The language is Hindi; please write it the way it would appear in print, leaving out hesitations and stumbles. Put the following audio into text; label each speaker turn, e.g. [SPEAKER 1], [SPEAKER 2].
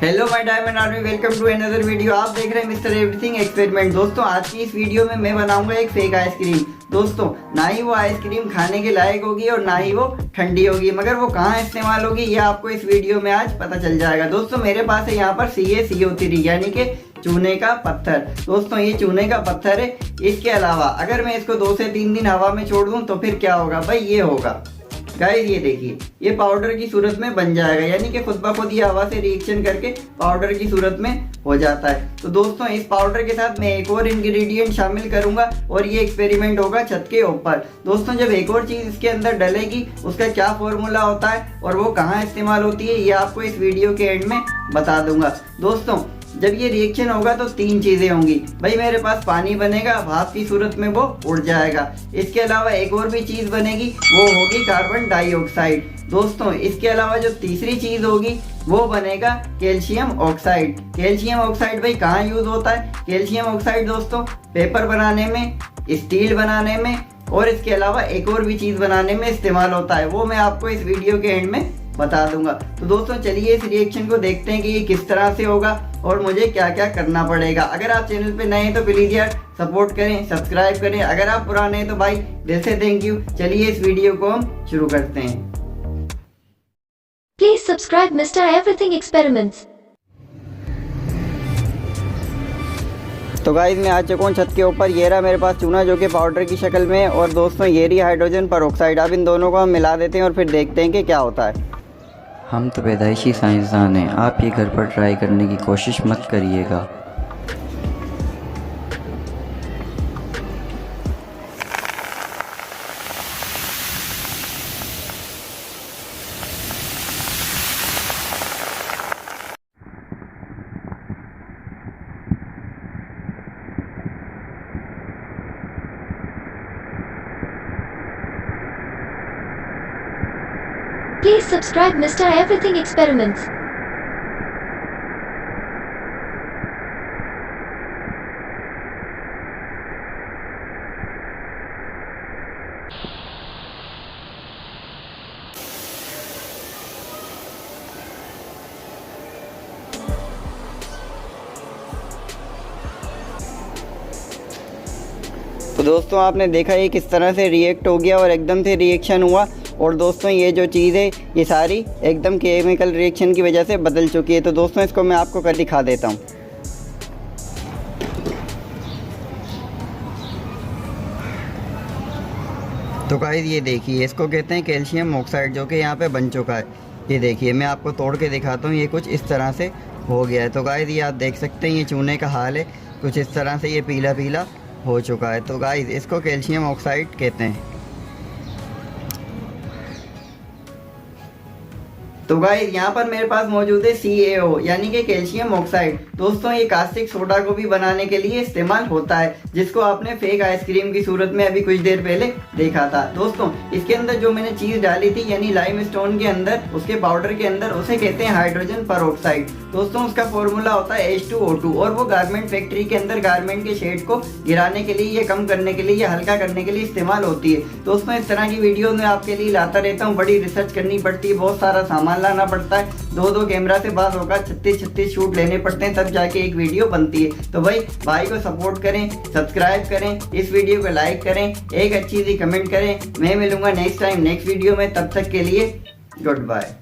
[SPEAKER 1] Hello my diamond army, welcome to another video. आप देख रहे हैं मिस्टर एवरीथिंग एक्सपेरिमेंट। दोस्तों आज की इस वीडियो में मैं बनाऊंगा एक फेक आइसक्रीम। दोस्तों ना ही वो आइसक्रीम खाने के लायक होगी और ना ही वो ठंडी होगी, मगर वो कहाँ इस्तेमाल होगी ये आपको इस वीडियो में आज पता चल जाएगा। दोस्तों मेरे पास है यहाँ पर CaCO3 यानी कि चूने का पत्थर। दोस्तों ये चूने का पत्थर है। इसके अलावा अगर मैं इसको 2 से 3 दिन हवा में छोड़ दूं तो फिर क्या होगा भाई, ये होगा गाइस, ये देखिए ये पाउडर की सूरत में बन जाएगा, यानी कि खुद ब खुद ये हवा से रिएक्शन करके पाउडर की सूरत में हो जाता है। तो दोस्तों इस पाउडर के साथ मैं एक और इंग्रेडिएंट शामिल करूंगा और ये एक्सपेरिमेंट होगा छत के ऊपर। दोस्तों जब एक और चीज इसके अंदर डलेगी उसका क्या फॉर्मूला होता है और वो कहाँ इस्तेमाल होती है ये आपको इस वीडियो के एंड में बता दूंगा। दोस्तों जब ये रिएक्शन होगा तो 3 चीजें होंगी भाई। मेरे पास पानी बनेगा, भाप की सूरत में वो उड़ जाएगा। इसके अलावा एक और भी चीज बनेगी, वो होगी कार्बन डाइऑक्साइड। दोस्तों इसके अलावा जो तीसरी चीज होगी वो बनेगा कैल्शियम ऑक्साइड। कैल्शियम ऑक्साइड भाई कहाँ यूज होता है? कैल्शियम ऑक्साइड दोस्तों पेपर बनाने में, स्टील बनाने में और इसके अलावा एक और भी चीज बनाने में इस्तेमाल होता है। वो मैं आपको इस वीडियो के एंड में बता दूंगा। तो दोस्तों चलिए इस रिएक्शन को देखते हैं कि ये किस तरह से होगा और मुझे क्या क्या करना पड़ेगा। अगर आप चैनल पे नए हैं तो प्लीज यार सपोर्ट करें, सब्सक्राइब करें। अगर आप पुराने हैं तो भाई दिल से थैंक यू। चलिए इस वीडियो को हम शुरू करते हैं।
[SPEAKER 2] Please subscribe Mr. Everything Experiments.
[SPEAKER 1] तो गाइस मैं आ चुका हूँ छत के ऊपर। ये रहा मेरे पास चूना जो कि पाउडर की शक्ल में है और दोस्तों ये रही हाइड्रोजन परऑक्साइड। अब इन दोनों को हम मिला देते हैं और फिर देखते हैं कि क्या होता है।
[SPEAKER 3] हम तो पैदाइशी साइंसदान हैं, आप ये घर पर ट्राई करने की कोशिश मत करिएगा।
[SPEAKER 2] Please subscribe Mr. Everything Experiments.
[SPEAKER 1] तो दोस्तों आपने देखा ये किस तरह से रिएक्ट हो गया और एकदम से रिएक्शन हुआ। और दोस्तों ये जो चीज़ है ये सारी एकदम केमिकल रिएक्शन की वजह से बदल चुकी है। तो दोस्तों इसको मैं आपको कर दिखा देता हूँ। तो गाइस ये देखिए इसको कहते हैं कैल्शियम ऑक्साइड, जो कि यहाँ पे बन चुका है। ये देखिए मैं आपको तोड़ के दिखाता हूँ, ये कुछ इस तरह से हो गया है। तो गाइस ये आप देख सकते हैं ये चूने का हाल है, कुछ इस तरह से ये पीला पीला हो चुका है। तो गाइस इसको कैल्शियम ऑक्साइड कहते हैं। तो गाइस यहाँ पर मेरे पास मौजूद है CaO यानी कि कैल्शियम ऑक्साइड। दोस्तों ये कास्टिक सोडा को भी बनाने के लिए इस्तेमाल होता है, जिसको आपने फेक आइसक्रीम की सूरत में अभी कुछ देर पहले देखा था। दोस्तों इसके अंदर जो मैंने चीज डाली थी यानी लाइम स्टोन के अंदर, उसके पाउडर के अंदर, उसे कहते हैं हाइड्रोजन परऑक्साइड। दोस्तों उसका फॉर्मूला होता है H2O2 और वो गारमेंट फैक्ट्री के अंदर गारमेंट के शेड को गिराने के लिए, ये कम करने के लिए, ये हल्का करने के लिए इस्तेमाल होती है। दोस्तों इस तरह की वीडियो मैं आपके लिए लाता रहता हूँ। बड़ी रिसर्च करनी पड़ती है, बहुत सारा सामान लाना पड़ता है, 2 कैमरा से बात होगा 36 शूट लेने पड़ते हैं, तब जाके एक वीडियो बनती है। तो भाई को सपोर्ट करें, सब्सक्राइब करें, इस वीडियो को लाइक करें, एक अच्छी सी कमेंट करें। मैं मिलूंगा नेक्स्ट टाइम नेक्स्ट वीडियो में, तब तक के लिए गुड बाय।